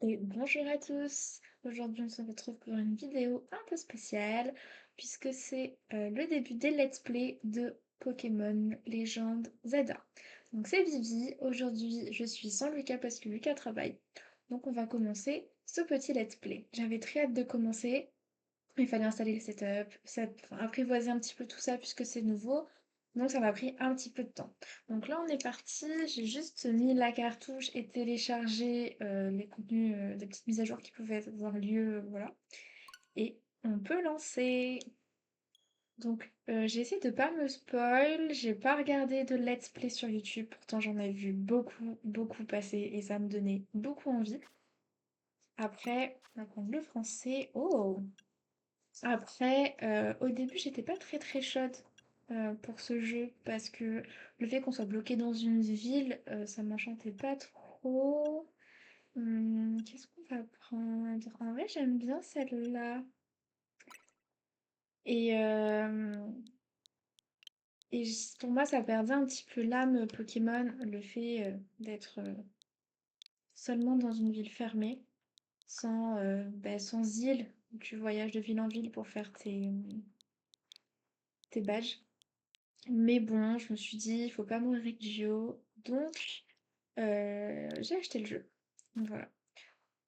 Et bonjour à tous! Aujourd'hui, on se retrouve pour une vidéo un peu spéciale puisque c'est le début des let's play de Pokémon Légende Zelda. Donc c'est Vivi. Aujourd'hui, je suis sans Lucas parce que Lucas travaille. Donc on va commencer ce petit let's play. J'avais très hâte de commencer. Il fallait installer le setup, enfin, apprivoiser un petit peu tout ça puisque c'est nouveau. Donc ça m'a pris un petit peu de temps. Donc là on est parti, j'ai juste mis la cartouche et téléchargé les contenus des petites mises à jour qui pouvaient avoir lieu, voilà. Et on peut lancer. Donc j'ai essayé de pas me spoil, j'ai pas regardé de let's play sur YouTube, pourtant j'en ai vu beaucoup passer et ça me donnait beaucoup envie. Après, on va prendre le français. Oh! Après, au début, j'étais pas très chaude pour ce jeu parce que le fait qu'on soit bloqué dans une ville, ça m'enchantait pas trop. Qu'est-ce qu'on va prendre? En vrai, j'aime bien celle-là. Et, pour moi, ça perdait un petit peu l'âme Pokémon, le fait d'être seulement dans une ville fermée, sans île, où tu voyages de ville en ville pour faire tes badges. Mais bon, je me suis dit, il faut pas mourir avec Gio. Donc, j'ai acheté le jeu. Donc voilà.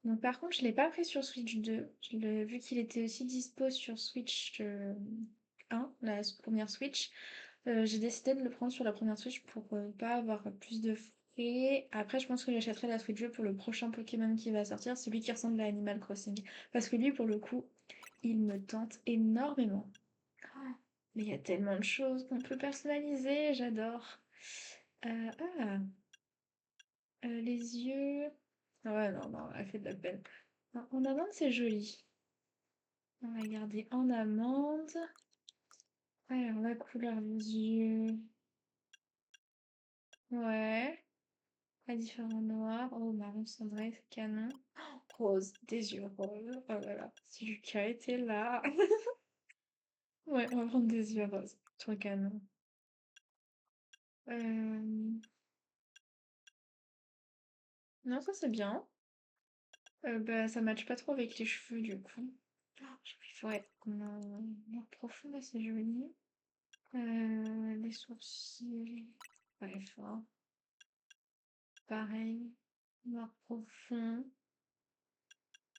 Donc par contre, je l'ai pas pris sur Switch 2. Vu qu'il était aussi dispo sur Switch 1, la première Switch, j'ai décidé de le prendre sur la première Switch pour pas avoir plus de frais. Après, je pense que j'achèterai la Switch 2 pour le prochain Pokémon qui va sortir, celui qui ressemble à Animal Crossing. Parce que lui, pour le coup, il me tente énormément. Mais il y a tellement de choses qu'on peut personnaliser, j'adore. Euh, ah, les yeux. Ah ouais, non, elle fait de la peine. En amande, c'est joli. On va garder en amande. Alors, la couleur des yeux. Ouais. Pas différent noir. Oh, marron cendré, c'est canon. Rose, des yeux roses. Oh là là, si Lucas était là. Ouais, on va prendre des yeux roses. Trop canon. Euh, Non, ça c'est bien. Bah, ça matche pas trop avec les cheveux du coup. Ouais, noir profond, là, c'est joli. Les sourcils. Ouais, fort. Pareil. Noir profond.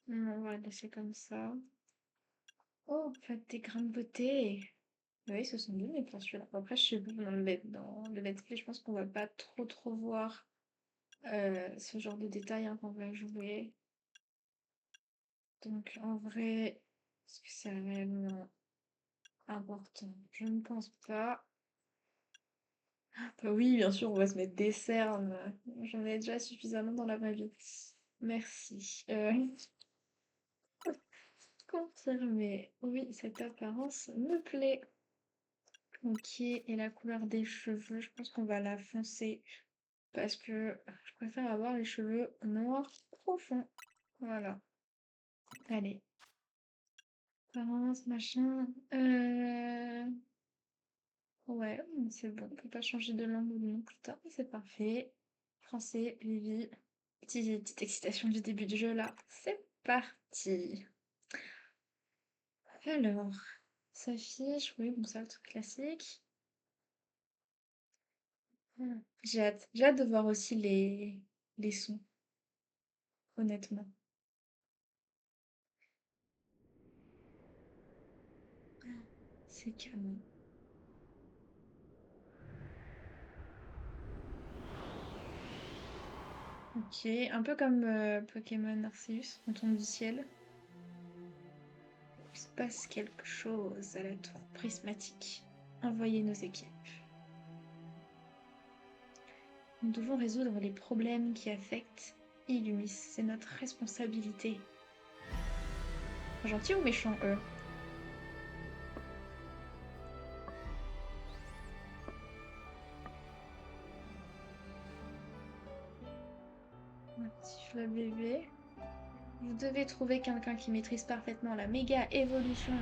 On va le laisser comme ça. Oh, faites des grains de beauté. Oui, ce sont deux mes plans celui-là. Après, je sais pas, dans le let's play, je pense qu'on va pas trop voir ce genre de détails hein, qu'on va jouer. Donc, en vrai, est-ce que c'est réellement important? Je ne pense pas. Bah oui, bien sûr, on va se mettre des cernes. J'en ai déjà suffisamment dans la vraie vie. Merci. Confirmé. Oui, cette apparence me plaît. Ok, et la couleur des cheveux, je pense qu'on va la foncer parce que je préfère avoir les cheveux noirs profonds. Voilà. Allez. Apparence, machin. Ouais, c'est bon. On peut pas changer de langue ou de nom plus tard. C'est parfait. Français, Vivi. Petite excitation du début du jeu là. C'est parti. Alors, s'affiche, oui, bon, ça, le truc classique. J'ai hâte de voir aussi les sons, honnêtement. C'est canon. Ok, un peu comme Pokémon Arceus, on tombe du ciel. Il se passe quelque chose à la tour prismatique. Envoyez nos équipes. Nous devons résoudre les problèmes qui affectent Illumis. C'est notre responsabilité. Gentil ou méchant, eux? Siffle bébé. Vous devez trouver quelqu'un qui maîtrise parfaitement la méga évolution.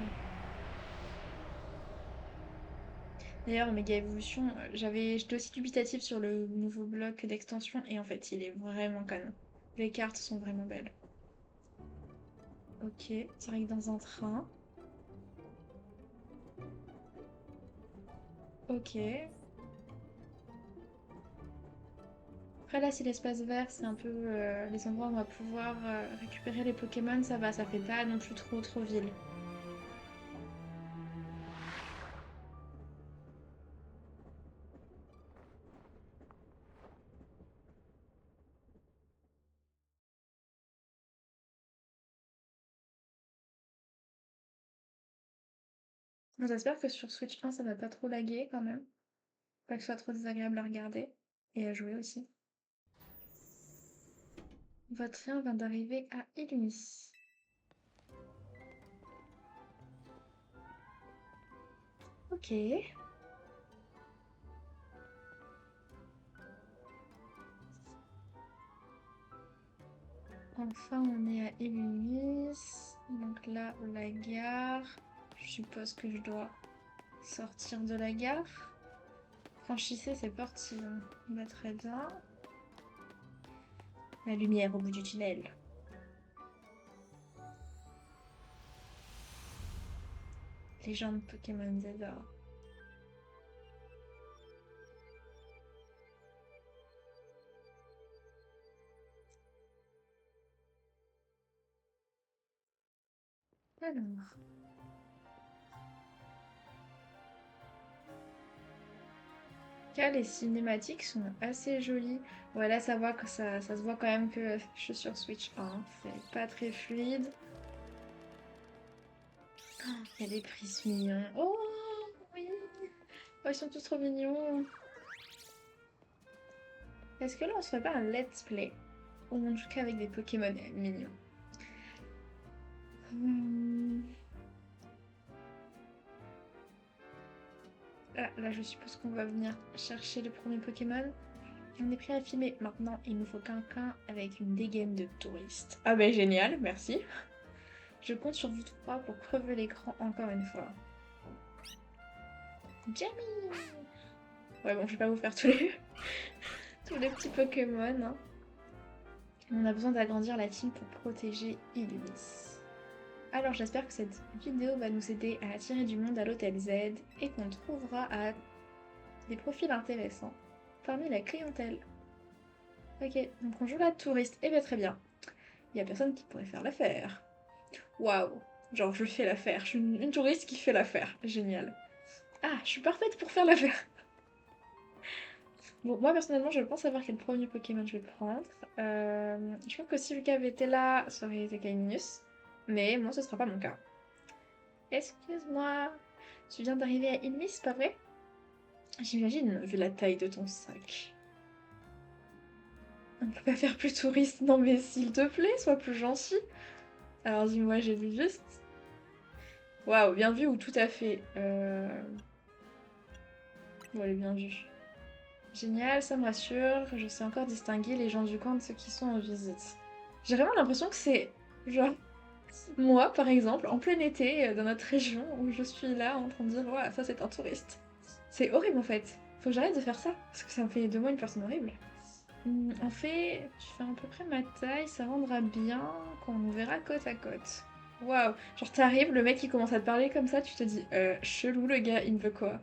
D'ailleurs, méga évolution, j'étais aussi dubitative sur le nouveau bloc d'extension et en fait, il est vraiment canon. Les cartes sont vraiment belles. Ok, direct dans un train. Ok. Après là, si l'espace vert, c'est un peu les endroits où on va pouvoir récupérer les Pokémon, ça va, ça fait pas non plus trop ville. J'espère que sur Switch 1, ça va pas trop laguer quand même. Pas que ce soit trop désagréable à regarder et à jouer aussi. Votre train vient d'arriver à Illumis. Ok. Enfin, on est à Illumis. Donc là, la gare. Je suppose que je dois sortir de la gare. Franchissez ces portes, bah, très bien. La lumière au bout du tunnel. Légende Pokémon Zelda. Alors. Là, les cinématiques sont assez jolies. Voilà, ça voit que ça se voit quand même que je suis sur Switch 1. C'est pas très fluide. Il y a des prises mignons. Oh oui! Oh, ils sont tous trop mignons. Est-ce que là, on se ferait pas un let's play? Ou en tout cas avec des Pokémon mignons. Hmm. Ah, là, je suppose qu'on va venir chercher le premier Pokémon. On est prêt à filmer. Maintenant, il nous faut quelqu'un avec une dégaine de touriste. Ah ben génial, merci. Je compte sur vous trois pour crever l'écran encore une fois. Jamie! Ouais, bon, je vais pas vous faire tous les petits Pokémon, hein. On a besoin d'agrandir la team pour protéger Illumis. Alors j'espère que cette vidéo va nous aider à attirer du monde à l'Hôtel Z et qu'on trouvera des profils intéressants parmi la clientèle. Ok, donc on joue la touriste. Eh bien très bien. Il y a personne qui pourrait faire l'affaire. Waouh! Genre je fais l'affaire. Je suis une touriste qui fait l'affaire. Génial. Ah, je suis parfaite pour faire l'affaire. Bon, moi personnellement, je pense savoir quel premier Pokémon je vais prendre. Je crois que si Lucas avait été là, ça aurait été Kaiminus. Mais moi, ce sera pas mon cas. Excuse-moi, tu viens d'arriver à Ilmis, c'est pas vrai? J'imagine, vu la taille de ton sac. On peut pas faire plus touriste. Non mais s'il te plaît, sois plus gentil. Alors dis-moi, j'ai vu juste. Waouh, bien vu ou tout à fait. Bon, elle est bien vue. Génial, ça me rassure. Je sais encore distinguer les gens du coin de ceux qui sont en visite. J'ai vraiment l'impression que c'est genre moi, par exemple, en plein été, dans notre région, où je suis là en train de dire ouais, ça c'est un touriste. C'est horrible en fait. Faut que j'arrête de faire ça, parce que ça me fait de moi une personne horrible. En fait, je fais à peu près ma taille, ça rendra bien quand on nous verra côte à côte. Waouh, genre t'arrives, le mec il commence à te parler comme ça, tu te dis chelou le gars, il me veut quoi?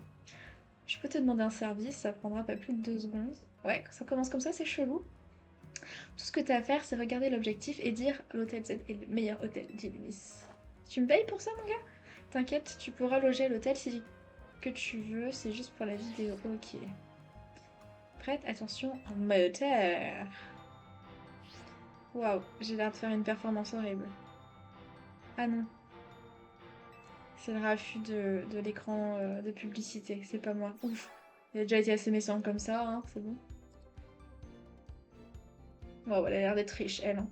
Je peux te demander un service, ça prendra pas plus de 2 secondes. Ouais, quand ça commence comme ça, c'est chelou. Tout ce que t'as à faire, c'est regarder l'objectif et dire l'hôtel Z est le meilleur hôtel d'Illumis. Tu me payes pour ça, mon gars? T'inquiète, tu pourras loger à l'hôtel si que tu veux, c'est juste pour la vidéo. Ok. Prête, attention, moteur. Waouh, j'ai l'air de faire une performance horrible. Ah non, c'est le raffut de l'écran de publicité, c'est pas moi. Ouf, il a déjà été assez méchant comme ça, hein, c'est bon. Waouh, elle a l'air d'être riche, elle. Hein.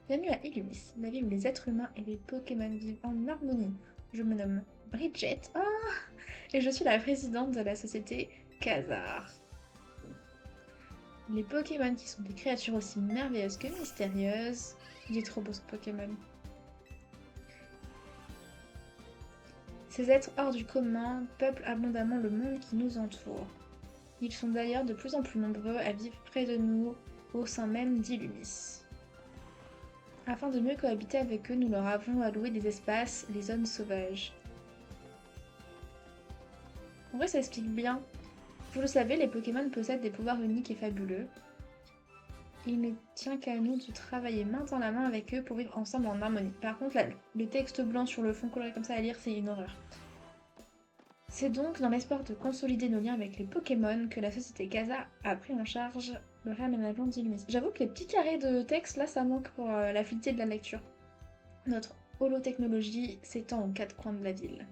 Bienvenue à Illumis, la ville où les êtres humains et les Pokémon vivent en harmonie. Je me nomme Bridget, et je suis la présidente de la société Khazar. Les Pokémon qui sont des créatures aussi merveilleuses que mystérieuses. Il est trop beau ce Pokémon. Ces êtres hors du commun peuplent abondamment le monde qui nous entoure. Ils sont d'ailleurs de plus en plus nombreux à vivre près de nous, au sein même d'Illumis. Afin de mieux cohabiter avec eux, nous leur avons alloué des espaces, les zones sauvages. En vrai, ça explique bien. Vous le savez, les Pokémon possèdent des pouvoirs uniques et fabuleux. Il ne tient qu'à nous de travailler main dans la main avec eux pour vivre ensemble en harmonie. Par contre, là, le texte blanc sur le fond coloré comme ça à lire, c'est une horreur. C'est donc dans l'espoir de consolider nos liens avec les Pokémon que la société Casa a pris en charge le réaménagement d'Illumis. J'avoue que les petits carrés de texte, là, ça manque pour la fluidité de la lecture. Notre holotechnologie s'étend aux quatre coins de la ville.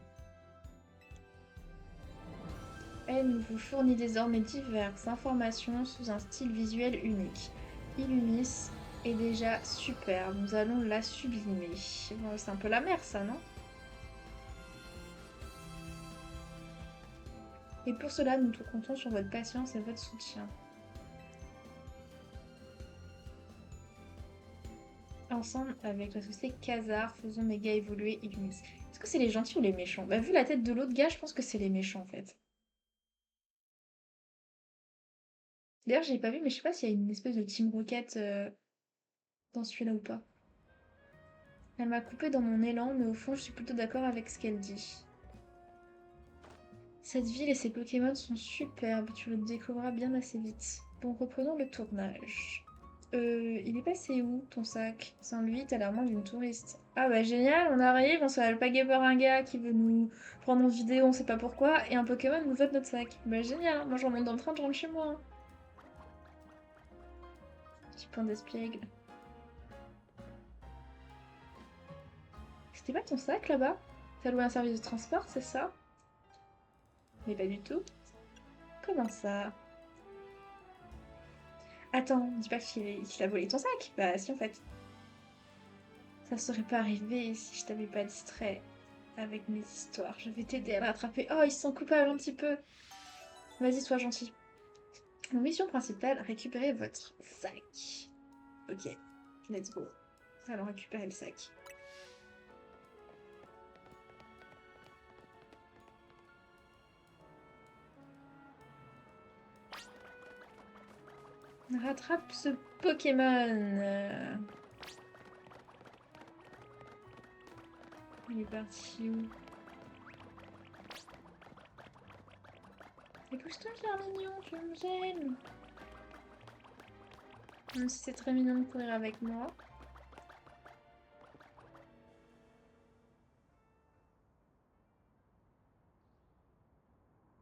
Elle nous fournit désormais diverses informations sous un style visuel unique. Illumis est déjà superbe, nous allons la sublimer. Bon, c'est un peu la mer, ça, non? Et pour cela, nous comptons sur votre patience et votre soutien. Ensemble, avec la société Khazar, faisons méga évoluer Illumis. Est-ce que c'est les gentils ou les méchants? Bah, vu la tête de l'autre gars, je pense que c'est les méchants, en fait. D'ailleurs, j'ai pas vu, mais je sais pas s'il y a une espèce de Team Rocket dans celui-là ou pas. Elle m'a coupé dans mon élan, mais au fond, je suis plutôt d'accord avec ce qu'elle dit. Cette ville et ses Pokémon sont superbes, tu le découvriras bien assez vite. Bon, reprenons le tournage. Il est passé où ton sac? Sans lui, t'as l'air moins d'une touriste. Ah bah génial, on arrive, on se fait alpaguer par un gars qui veut nous prendre en vidéo, on sait pas pourquoi, et un Pokémon nous vole notre sac. Bah génial, moi je remonte dans le train, je rentre chez moi. Hein. Petit point d'espiègle. C'était pas ton sac là-bas? T'as loué un service de transport, c'est ça? Mais pas du tout. Comment ça? Attends, dis pas qu'il a volé ton sac. Bah si en fait. Ça serait pas arrivé si je t'avais pas distrait avec mes histoires. Je vais t'aider à le rattraper. Oh, ils se sont coupables un petit peu. Vas-y, sois gentil. Mission principale, récupérer votre sac. Ok, let's go. Allons récupérer le sac. Rattrape ce Pokémon. Il est parti où? Écoute-toi, mignon, tu me gênes. Même si c'est très mignon de courir avec moi.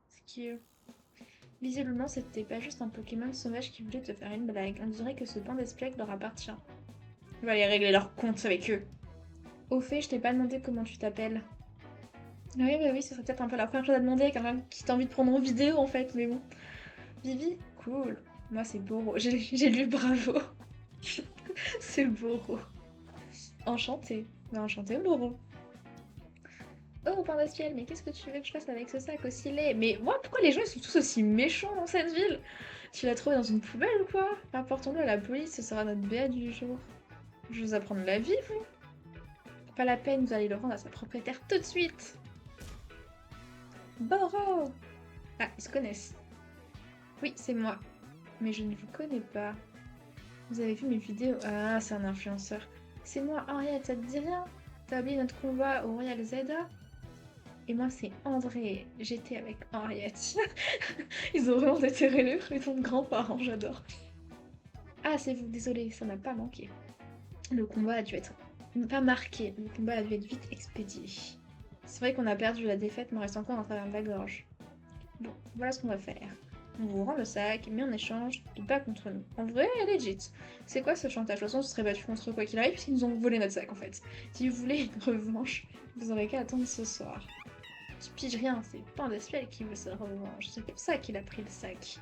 Ce qui est... Visiblement, c'était pas juste un Pokémon sauvage qui voulait te faire une blague. On dirait que ce banc d'espiègles leur appartient. On va aller régler leur compte avec eux. Au fait, je t'ai pas demandé comment tu t'appelles. Oui, bah oui, ce serait peut-être un peu la première chose à demander à quelqu'un qui t'a envie de prendre en vidéo en fait, mais bon. Vivi, cool. Moi, c'est Boro. J'ai lu Bravo. C'est Boro. Enchanté. Bah, enchanté, Boro. Oh, pain d'espiègle, mais qu'est-ce que tu veux que je fasse avec ce sac aussi laid? Mais moi, pourquoi les gens ils sont tous aussi méchants dans cette ville? Tu l'as trouvé dans une poubelle ou quoi? Rapportons-le à la police, ce sera notre BA du jour. Je vous apprendre la vie, vous? Pas la peine, vous allez le rendre à sa propriétaire tout de suite. Boro! Ah, ils se connaissent. Oui, c'est moi. Mais je ne vous connais pas. Vous avez vu mes vidéos? Ah, c'est un influenceur. C'est moi, Henriette, ça te dit rien? T'as oublié notre combat au Royal Zelda? Et moi, c'est André. J'étais avec Henriette. Ils ont vraiment déterré les prénoms de grands-parents, j'adore. Ah, c'est vous, désolé, ça n'a pas manqué. Le combat a dû être... Pas marqué, le combat a dû être vite expédié. C'est vrai qu'on a perdu la défaite, mais on reste encore en travers de la gorge. Bon, voilà ce qu'on va faire. On vous rend le sac, mais en échange, de pas contre nous. En vrai, legit. C'est quoi ce chantage? De toute façon, on se serait battu contre quoi qu'il arrive, puisqu'ils nous ont volé notre sac en fait. Si vous voulez une revanche, vous aurez qu'à attendre ce soir. Tu piges rien, c'est Pain d'Espiègle qui veut sa revanche. C'est pour ça qu'il a pris le sac.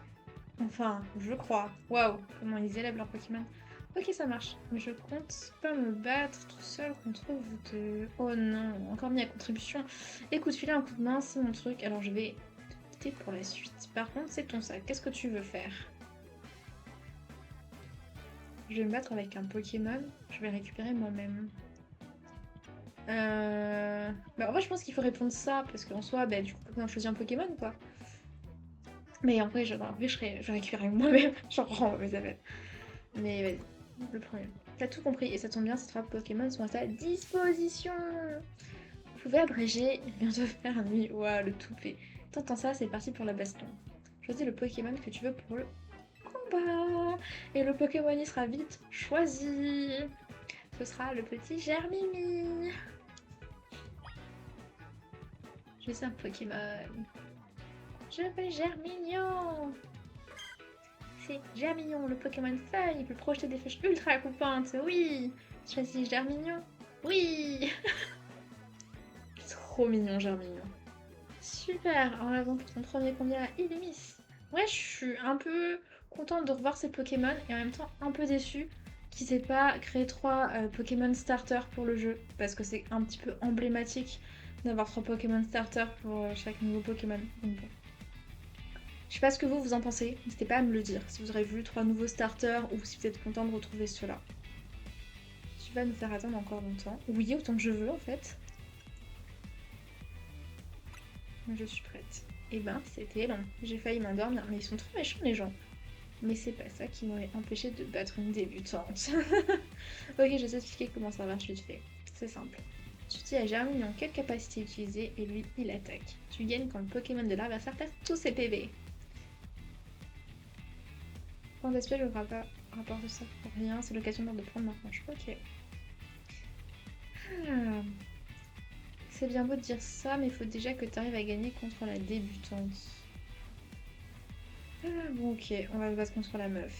Enfin, je crois. Waouh, comment ils élèvent leur Pokémon. Ok, ça marche. Mais je compte pas me battre tout seul contre vous deux. Oh non, encore mis à contribution. Écoute, filer un coup de main, c'est mon truc. Alors je vais opter pour la suite. Par contre, c'est ton sac. Qu'est-ce que tu veux faire? Je vais me battre avec un Pokémon. Je vais récupérer moi-même. Bah, en vrai, je pense qu'il faut répondre ça, parce qu'en soi, bah, du coup, on choisit un Pokémon, quoi. Mais en vrai, je récupérerai moi-même. J'en rends mes affaires. Mais vas-y, le premier. T'as tout compris, et ça tombe bien, ces 3 Pokémon sont à ta disposition. Vous pouvez abréger, il vient de faire nuit. Waouh, le toupet. T'entends ça, c'est parti pour la baston. Choisis le Pokémon que tu veux pour le combat. Et le Pokémon, il sera vite choisi. Ce sera le petit Germimi. Je suis un Pokémon. Je veux Germignon. C'est Germignon, le Pokémon feuille. Il peut projeter des flèches ultra coupantes. Oui. Choisis Germignon. Oui. Trop mignon, Germignon. Super. En avant pour ton premier combat à Illumis. Ouais, je suis un peu contente de revoir ces Pokémon et en même temps un peu déçue qu'ils aient pas créé 3 Pokémon starters pour le jeu. Parce que c'est un petit peu emblématique d'avoir 3 Pokémon starters pour chaque nouveau Pokémon. Donc bon. Je sais pas ce que vous en pensez, n'hésitez pas à me le dire. Si vous aurez vu 3 nouveaux starters ou si vous êtes content de retrouver ceux-là. Tu vas nous faire attendre encore longtemps. Oui, autant que je veux en fait. Je suis prête. Eh ben, c'était long. J'ai failli m'endormir, mais ils sont trop méchants les gens. Mais c'est pas ça qui m'aurait empêché de battre une débutante. Ok, je vais t'expliquer comment ça marche vite fait. C'est simple. Tu dis à Germignon quelle capacité utiliser et lui, il attaque. Tu gagnes quand le Pokémon de l'adversaire perd tous ses PV. Quand d'espèce, je ne pas rapporte ça pour rien, c'est l'occasion de prendre ma revanche. Ok. Ah. C'est bien beau de dire ça, mais il faut déjà que tu arrives à gagner contre la débutante. Ah, bon, ok, on va se battre contre la meuf.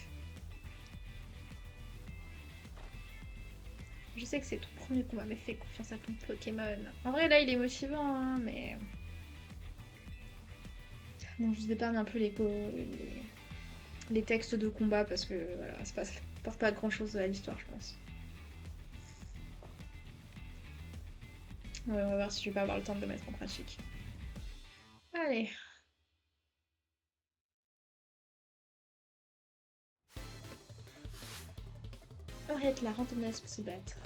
Je sais que c'est ton premier combat, mais fais confiance à ton Pokémon. En vrai, là, il est motivant, hein, mais... Bon, je vous épargne un peu les textes de combat, parce que, voilà, ça porte pas grand-chose à l'histoire, je pense. Ouais, on va voir si je vais pas avoir le temps de le mettre en pratique. Allez. Arrête la rantonaise pour se battre.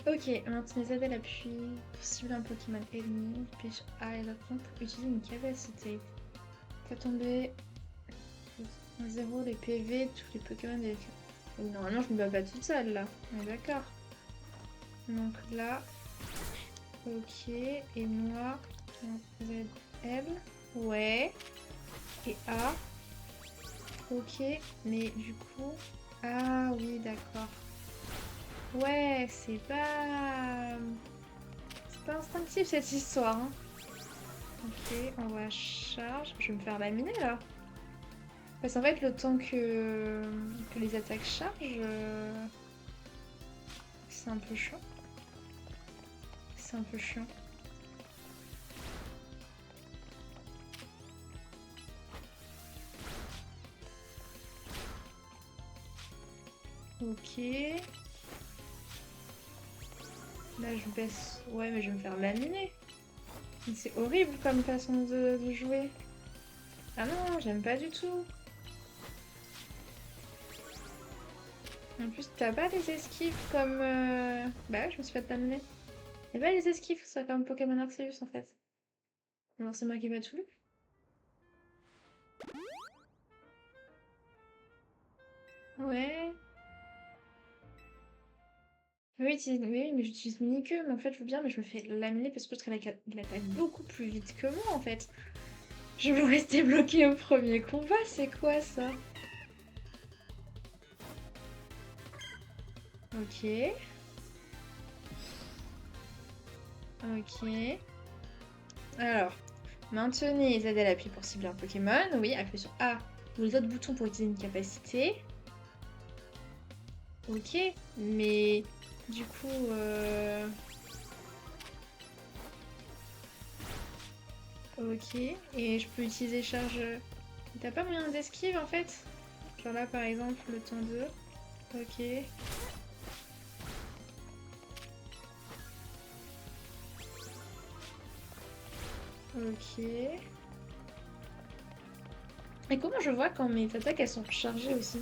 Ok, maintenez Z à l'appui pour cibler un Pokémon ennemi. Pêche A et la pompe pour utiliser une capacité. T'as tombé à 0 les PV, tous les Pokémon des... Normalement, je me bats pas toute seule là. On est d'accord. Donc là, ok. Et moi, Z, L. Ouais. Et A. Ok. Mais du coup. Ah oui, d'accord. Ouais, c'est pas instinctif cette histoire. Hein. Ok, on va charge. Je vais me faire laminer là. Parce qu'en fait, le temps que les attaques chargent, c'est un peu chiant. C'est un peu chiant. Ok. Là, je baisse. Ouais, mais je vais me faire laminer. C'est horrible comme façon de jouer. Ah non, j'aime pas du tout. En plus, t'as pas les esquives comme... Bah ouais, je me suis fait laminer. Y'a pas les esquives, ça comme Pokémon Arceus en fait. Alors c'est moi qui ai pas tout lu. Ouais. Oui, oui, mais j'utilise Mini-queue, mais en fait je veux bien, mais je me fais laminer parce qu'elle attaque beaucoup plus vite que moi en fait. Je veux rester bloquée au premier combat, c'est quoi ça? Ok. Ok. Alors, maintenez Z à l'appui pour cibler un Pokémon. Oui, appuyez sur A ou les autres boutons pour utiliser une capacité. Ok, mais du coup... Ok, et je peux utiliser charge... T'as pas moyen d'esquive en fait? Genre là par exemple, le temps 2. Ok. Ok. Et comment je vois quand mes attaques elles sont chargées aussi?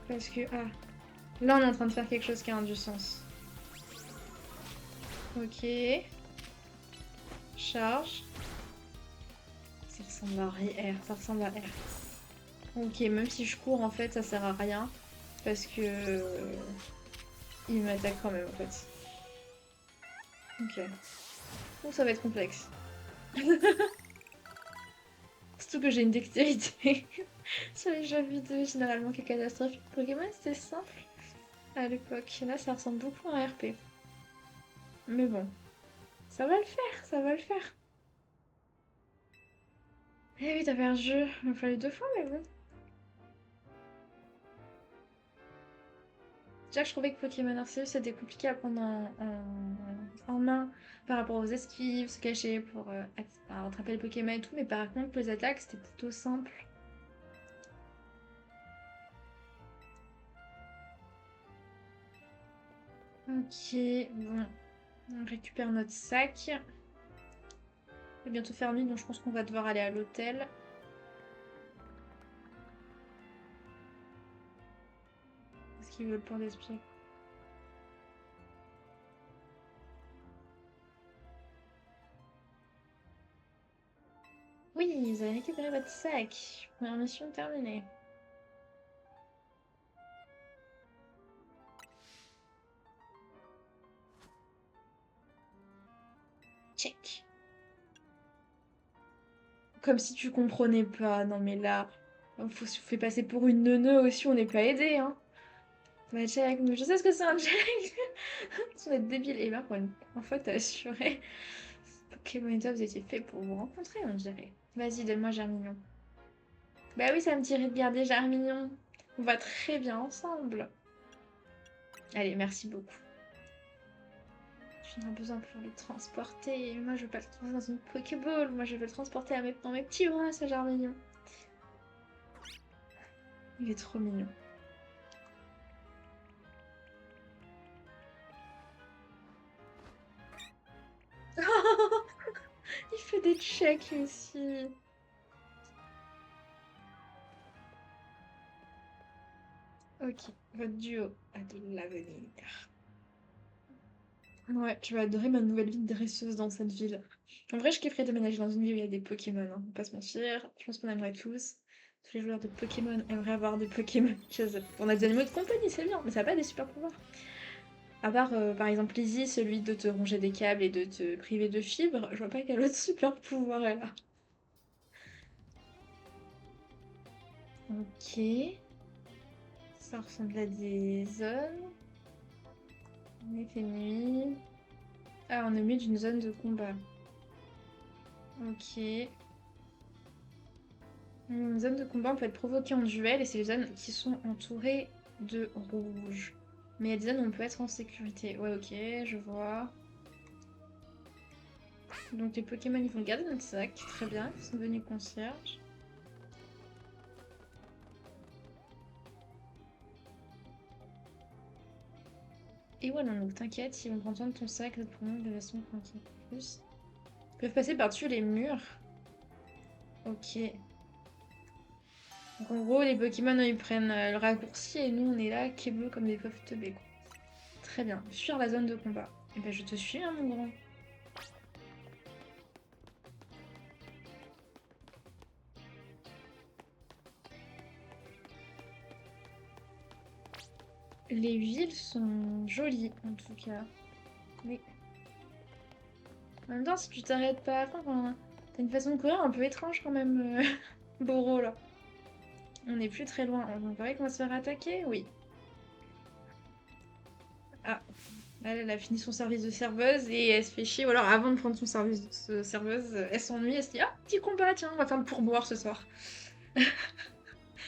Parce que... Ah. Là on est en train de faire quelque chose qui a du sens. Ok. Charge. Ça ressemble à R, ça ressemble à R. Ok, même si je cours, en fait, ça sert à rien. Parce que... il m'attaque quand même, en fait. Ok. Donc ça va être complexe. Surtout que j'ai une dextérité sur les jeux vidéo, généralement, qui est catastrophique. Pokémon, c'était simple à l'époque. Là, ça ressemble beaucoup à un RP. Mais bon, ça va le faire, ça va le faire. Eh oui, t'as perdu. Il m'a fallu 2 fois, mais bon. Déjà que je trouvais que Pokémon Arceus c'était compliqué à prendre en main par rapport aux esquives, se cacher pour rattraper les Pokémon et tout, mais par contre les attaques c'était plutôt simple. Ok, bon, on récupère notre sac. Il va bientôt faire nuit, donc je pense qu'on va devoir aller à l'hôtel. Est-ce qu'il veut le point d'esprit? Oui, vous avez récupéré votre sac. Première mission terminée. Check. Comme si tu comprenais pas. Non mais là, faut se fait passer pour une neuneu aussi, on n'est pas aidé, hein. Bah check, mais je sais ce que c'est un check. Ils sont débiles. Et là, pour une fois, t'as assuré. Pokémon et toi, vous étiez fait pour vous rencontrer, on dirait. Vas-y, donne-moi Germignon. Bah oui, ça me dirait de garder Germignon. On va très bien ensemble. Allez, merci beaucoup. J'en ai besoin pour le transporter. Moi, je veux pas le transporter dans une Pokéball. Moi, je veux le transporter dans mes petits bras, ce Germignon. Il est trop mignon. Il fait des checks aussi. Ok, votre duo a de l'avenir. Ouais, tu vas adorer ma nouvelle vie de dresseuse dans cette ville. En vrai, je kifferais déménager dans une ville où il y a des Pokémon, hein, on va pas se mentir. Je pense qu'on aimerait tous. Tous les joueurs de Pokémon aimeraient avoir des Pokémon chez eux. On a des animaux de compagnie, c'est bien, mais ça n'a pas des super pouvoirs. À part, par exemple, Lizzie, celui de te ronger des câbles et de te priver de fibres, je vois pas quel autre super pouvoir elle a. Ok. Ça ressemble à des zones. Il fait nuit. Ah, on est au milieu d'une zone de combat. Ok. Une zone de combat, on peut être provoqué en duel et c'est les zones qui sont entourées de rouge. Mais il y a des zones où on peut être en sécurité. Ouais, ok, je vois. Donc les Pokémon, ils vont garder notre sac. Très bien, ils sont devenus concierges. Et voilà, donc t'inquiète, ils vont prendre soin de ton sac pour nous de façon tranquille. Plus. Ils peuvent passer par-dessus les murs. Ok. Donc en gros, les Pokémon, ils prennent le raccourci et nous, on est là, keblo comme des pauvres teubés, quoi. Très bien. Fuir la zone de combat. Et ben, je te suis, hein, mon grand. Les villes sont jolies, en tout cas. Mais en même temps, si tu t'arrêtes pas à enfin, t'as une façon de courir un peu étrange quand même, Boro, là. On est plus très loin. On paraît qu'on va se faire attaquer? Oui. Ah, elle a fini son service de serveuse et elle se fait chier. Ou alors, avant de prendre son service de serveuse, elle s'ennuie. Elle se dit, ah, petit combat, tiens, on va faire le pourboire ce soir.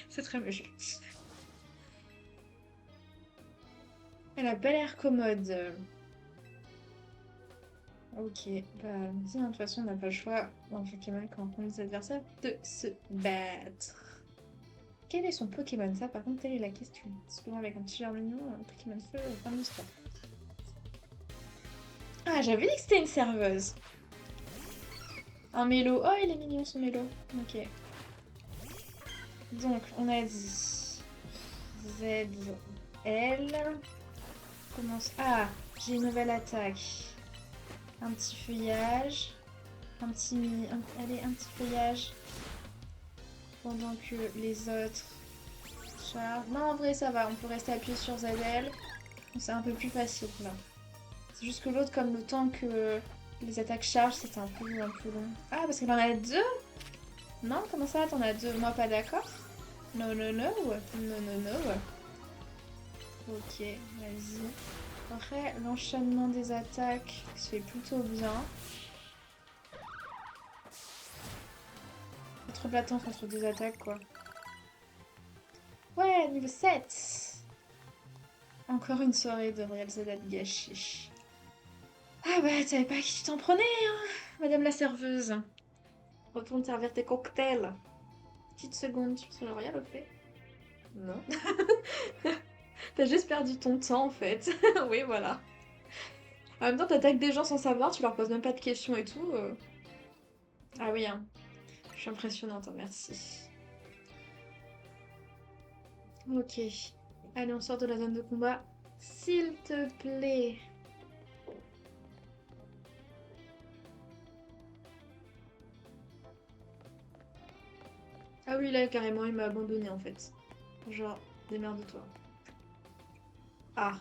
C'est très méchant. Elle a pas l'air commode. Ok, bah, dis, hein, de toute façon, on n'a pas le choix dans Pokémon quand on rencontre des adversaires de se battre. Quel est son Pokémon? Ça, par contre, telle est la question. Souvent, avec un petit Germignon, un Pokémon feu, pas de mystère. Ah, j'avais dit que c'était une serveuse. Un mélo. Oh, il est mignon, ce mélo. Ok. Donc, on a dit Z, L. Commence. Ah, j'ai une nouvelle attaque. Un petit feuillage. Allez, un petit feuillage. Pendant que les autres chargent. Non, en vrai, ça va. On peut rester appuyé sur ZL. C'est un peu plus facile, là. C'est juste que l'autre, comme le temps que les attaques chargent, c'était un peu long. Ah, parce qu'il en a deux? Non, comment ça, t'en as deux? Moi, pas d'accord? Non, non, non. Non, non, non. Ok, vas-y. Après, l'enchaînement des attaques se fait plutôt bien. Pas trop de latence entre deux attaques, quoi. Ouais, niveau 7. Encore une soirée de Royal Zelda de gâchis. Ah bah, t'avais pas à qui tu t'en prenais, hein, madame la serveuse. Retourne servir tes cocktails. Petite seconde sur le Royal, au fait. Non. T'as juste perdu ton temps, en fait. Oui, voilà. En même temps, t'attaques des gens sans savoir, tu leur poses même pas de questions et tout. Ah oui, hein. Je suis impressionnante, hein, merci. Ok. Allez, on sort de la zone de combat. S'il te plaît. Ah oui, là, carrément, il m'a abandonné, en fait. Genre, démerde-toi. Ah.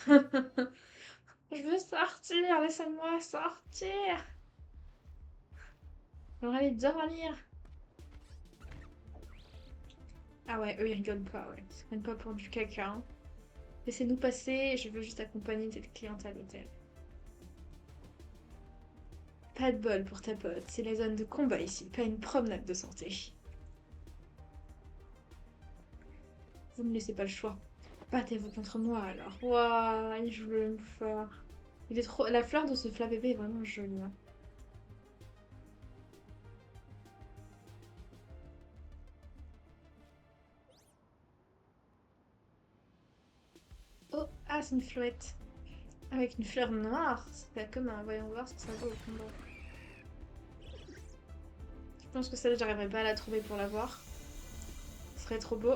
Je veux sortir, laissez-moi sortir. J'aimerais aller dormir. Ah ouais, eux ils rigolent pas, ouais. Ils se prennent pas pour du caca, hein. Laissez-nous passer, je veux juste accompagner cette cliente à l'hôtel. Pas de bol pour ta pote, c'est la zone de combat ici, pas une promenade de santé. Vous ne laissez pas le choix. Battez-vous contre moi alors. Waouh, il joue le même fort. Il est trop... La fleur de ce flat bébé est vraiment jolie, hein. Oh, ah, c'est une flouette. Avec une fleur noire. C'est pas commun, voyons voir ce que ça vaut au combat. Je pense que celle-là, j'arriverai pas à la trouver pour l'avoir. Ce serait trop beau.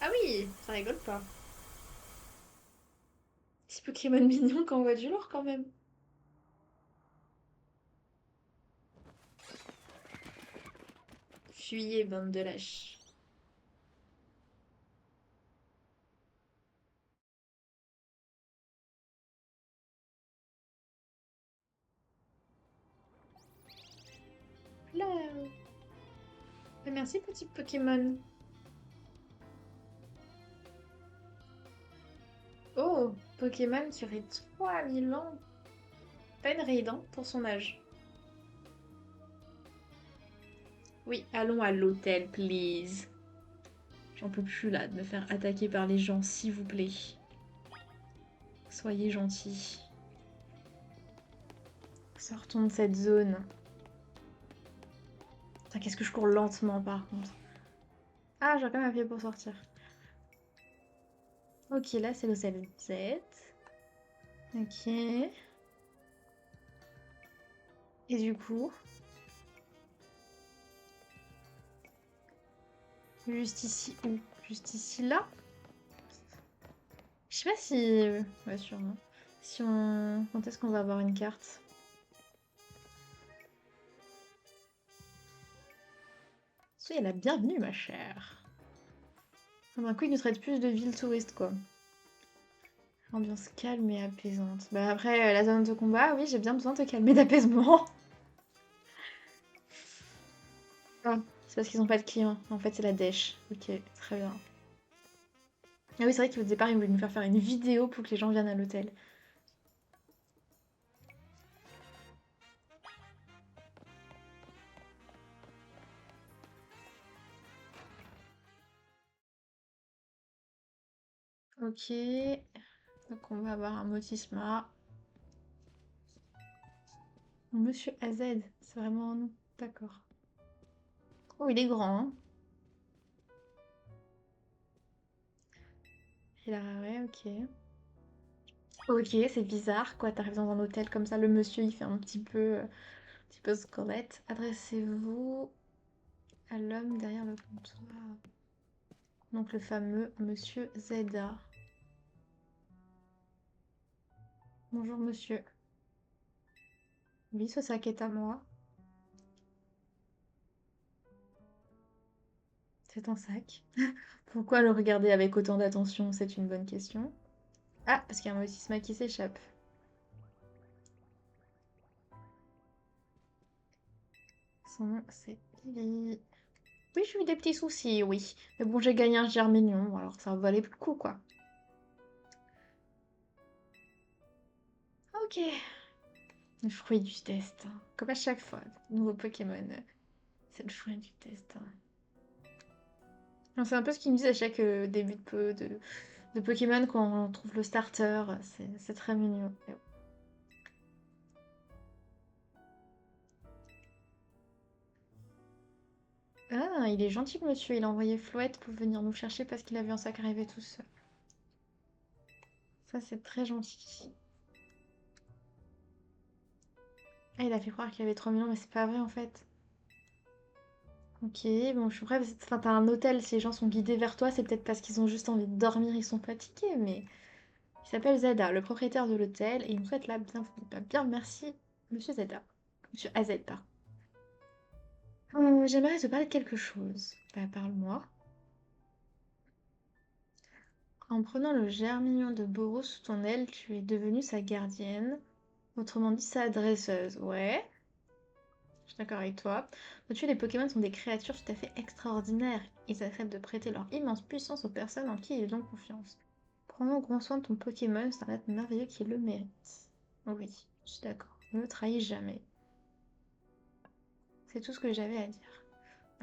Ah oui, ça rigole pas. Petit Pokémon mignon qui envoie du lourd quand même. Fuyez, bande de lâches. Là. Merci, petit Pokémon. Oh, Pokémon qui aurait 3000 ans. Pas une raid, hein, pour son âge. Oui, allons à l'hôtel, please. J'en peux plus là de me faire attaquer par les gens, s'il vous plaît. Soyez gentils. Sortons de cette zone. Putain, qu'est-ce que je cours lentement par contre. Ah, j'ai quand même appuyé pour sortir. Ok, là c'est l'hôtel Z. Ok. Et du coup, juste ici où? Juste ici là? Je sais pas si... Ouais, sûrement. Si on... Quand est-ce qu'on va avoir une carte? Soyez la bienvenue, ma chère. D'un coup, il nous traite plus de ville touriste, quoi. Ambiance calme et apaisante. Bah après, la zone de combat, oui, j'ai bien besoin de calmer d'apaisement. Ah, c'est parce qu'ils ont pas de clients. En fait, c'est la dèche. Ok, très bien. Ah oui, c'est vrai qu'au départ, ils voulaient nous faire une vidéo pour que les gens viennent à l'hôtel. Ok. Donc on va avoir un Motisma. Monsieur AZ, c'est vraiment un nom. D'accord. Oh, il est grand, hein. Il a... Ouais, ok. Ok, c'est bizarre, quoi. T'arrives dans un hôtel comme ça, le monsieur, il fait un petit peu squelette. Adressez-vous à l'homme derrière le comptoir. Donc le fameux Monsieur Zeda. Bonjour monsieur. Oui, ce sac est à moi. C'est un sac. Pourquoi le regarder avec autant d'attention? C'est une bonne question. Ah, parce qu'il y a un motisma qui s'échappe. Son nom, c'est Lily. Oui, j'ai eu des petits soucis, oui. Mais bon, j'ai gagné un germignon, alors ça valait le coup, quoi. Ok. Le fruit du destin. Comme à chaque fois, nouveau Pokémon. C'est le fruit du destin. C'est un peu ce qu'ils me disent à chaque début de Pokémon quand on trouve le starter. C'est très mignon. Ah, il est gentil, le monsieur. Il a envoyé Floette pour venir nous chercher parce qu'il a vu un sac arriver tout seul. Ça, c'est très gentil. Ah, il a fait croire qu'il avait 3 millions, mais c'est pas vrai en fait. Ok, bon, je suis prête. Enfin, t'as un hôtel, si les gens sont guidés vers toi, c'est peut-être parce qu'ils ont juste envie de dormir, ils sont fatigués, mais... Il s'appelle Zeda, le propriétaire de l'hôtel, et il me souhaite la bienvenue. Bah, bien, merci, monsieur Zeda. Monsieur AZ, pardon. J'aimerais te parler de quelque chose. Bah, parle-moi. En prenant le germignon de Boros sous ton aile, tu es devenue sa gardienne. Autrement dit, sa dresseuse. Ouais, je suis d'accord avec toi. Vois-tu, les Pokémon sont des créatures tout à fait extraordinaires. Ils acceptent de prêter leur immense puissance aux personnes en qui ils ont confiance. Prends grand soin de ton Pokémon, c'est un être merveilleux qui le mérite. Oui, je suis d'accord. Ne le trahis jamais. C'est tout ce que j'avais à dire.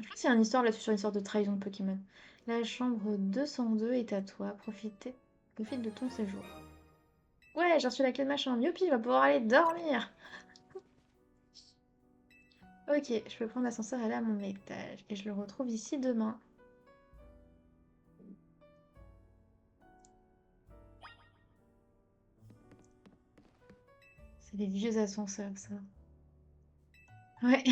Je crois qu'il y a une histoire là-dessus sur une sorte de trahison de Pokémon. La chambre 202 est à toi. Profite de ton séjour. Ouais, j'ai reçu la clé de ma chambre. Youpi, il va pouvoir aller dormir. Ok, je peux prendre l'ascenseur et aller à mon étage. Et je le retrouve ici demain. C'est des vieux ascenseurs, ça. Ouais.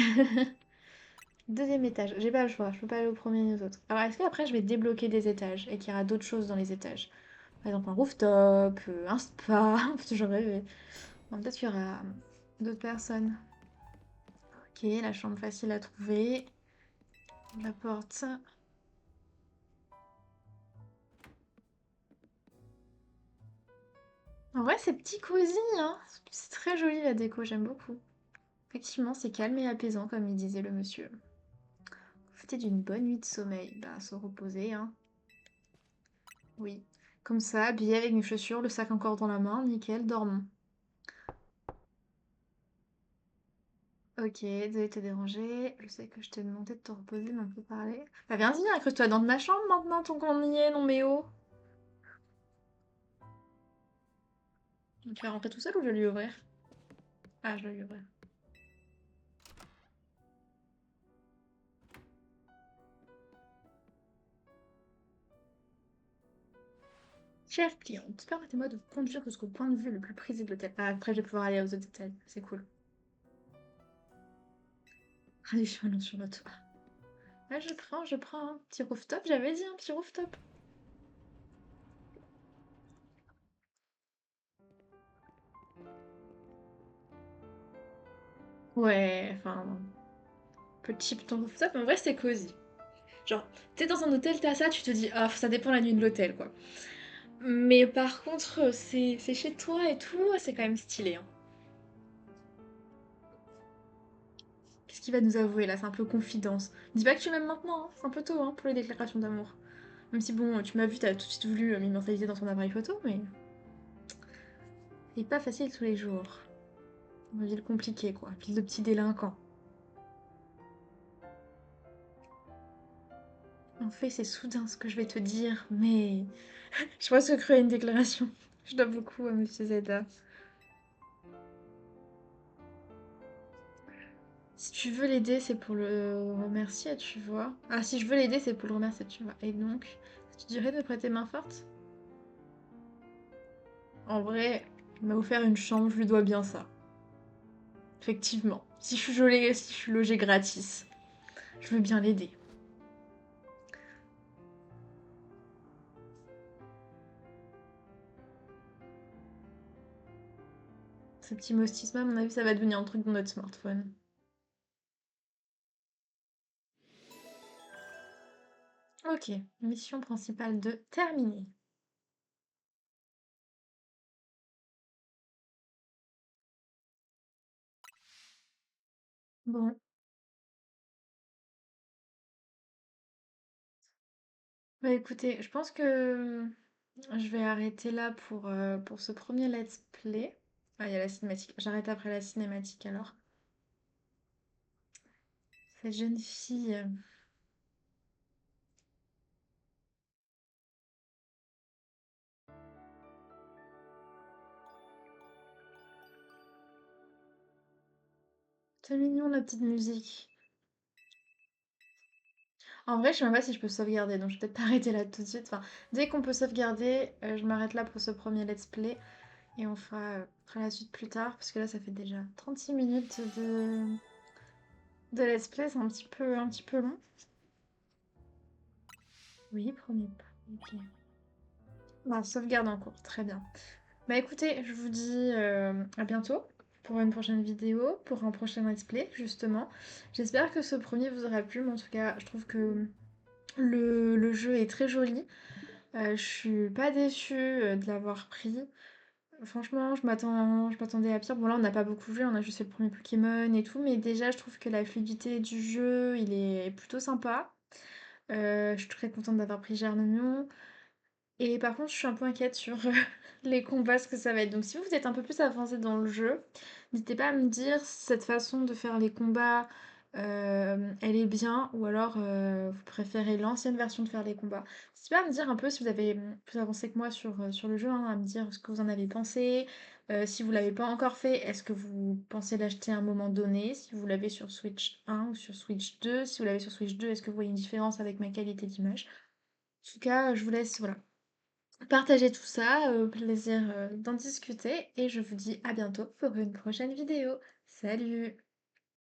Deuxième étage. J'ai pas le choix. Je peux pas aller au premier ni aux autres. Alors, est-ce qu'après, je vais débloquer des étages et qu'il y aura d'autres choses dans les étages? Par exemple, un rooftop, un spa. J'en rêvais. Bon, peut-être qu'il y aura d'autres personnes. Ok, la chambre facile à trouver. La porte. En vrai, c'est petit cosy, hein. C'est très joli la déco, j'aime beaucoup. Effectivement, c'est calme et apaisant, comme il disait le monsieur. Profiter d'une bonne nuit de sommeil. Bah, se reposer, hein. Oui. Comme ça, habillé avec mes chaussures, le sac encore dans la main, nickel, dormons. Ok, désolé de te déranger. Je sais que je t'ai demandé de te reposer, mais on peut parler. Bah, viens-y, accroche-toi dans ma chambre maintenant, tant qu'on y est, non mais oh. Tu vas rentrer tout seul ou je vais lui ouvrir? Ah, je vais lui ouvrir. Chère cliente, permettez-moi de vous conduire jusqu'au point de vue le plus prisé de l'hôtel. Ah, après, je vais pouvoir aller aux autres détails. C'est cool. Allez, je suis allons sur le toit. Ah, je prends un petit rooftop. J'avais dit un petit rooftop. Ouais, enfin, peu cheap ton rooftop, mais en vrai, c'est cosy. Genre, t'es dans un hôtel, t'as ça, tu te dis, ah, ça dépend la nuit de l'hôtel, quoi. Mais par contre, c'est chez toi et tout, c'est quand même stylé, hein. Qu'est-ce qu'il va nous avouer là? C'est un peu confidence. Dis pas que tu m'aimes maintenant, hein. C'est un peu tôt hein, pour les déclarations d'amour. Même si bon, tu m'as vu, t'as tout de suite voulu m'immortaliser dans ton appareil photo, mais c'est pas facile tous les jours. Une ville compliquée quoi, ville de petits délinquants. En fait, c'est soudain ce que je vais te dire, mais je pense que cru à une déclaration. Je dois beaucoup à Monsieur Zeda. Si tu veux l'aider, c'est pour le remercier, tu vois. Ah, si je veux l'aider, c'est pour le remercier, tu vois. Et donc, tu dirais de prêter main forte? En vrai, il m'a offert une chambre, je lui dois bien ça. Effectivement. Si je suis logée gratis, je veux bien l'aider. Ce petit mostisme, à mon avis, ça va devenir un truc dans notre smartphone. Ok, mission principale de terminée. Bon, bah écoutez, je pense que je vais arrêter là pour ce premier let's play. Ah, il y a la cinématique. J'arrête après la cinématique alors. Cette jeune fille. C'est mignon la petite musique. En vrai, je sais même pas si je peux sauvegarder, donc je vais peut-être pas arrêter là tout de suite. Enfin, dès qu'on peut sauvegarder, je m'arrête là pour ce premier let's play. Et on fera la suite plus tard, parce que là, ça fait déjà 36 minutes de let's play, c'est un petit peu long. Oui, premier pas. Ok. Bah, sauvegarde en cours, très bien. Bah écoutez, je vous dis à bientôt pour une prochaine vidéo, pour un prochain let's play, justement. J'espère que ce premier vous aura plu, mais en tout cas, je trouve que le jeu est très joli. Je suis pas déçue de l'avoir pris. Franchement, je m'attendais à pire. Bon, là, on n'a pas beaucoup joué, on a juste fait le premier Pokémon et tout, mais déjà, je trouve que la fluidité du jeu, il est plutôt sympa. Je suis très contente d'avoir pris Germignon. Et par contre, je suis un peu inquiète sur les combats, ce que ça va être. Donc, si vous êtes un peu plus avancé dans le jeu, n'hésitez pas à me dire si cette façon de faire les combats, elle est bien, ou alors vous préférez l'ancienne version de faire les combats. N'hésitez pas à me dire un peu si vous avez plus avancé que moi sur le jeu, hein, à me dire ce que vous en avez pensé. Si vous l'avez pas encore fait, est-ce que vous pensez l'acheter à un moment donné? Si vous l'avez sur Switch 1 ou sur Switch 2? Si vous l'avez sur Switch 2, est-ce que vous voyez une différence avec ma qualité d'image? En tout cas, je vous laisse, voilà, partager tout ça, au plaisir d'en discuter et je vous dis à bientôt pour une prochaine vidéo. Salut!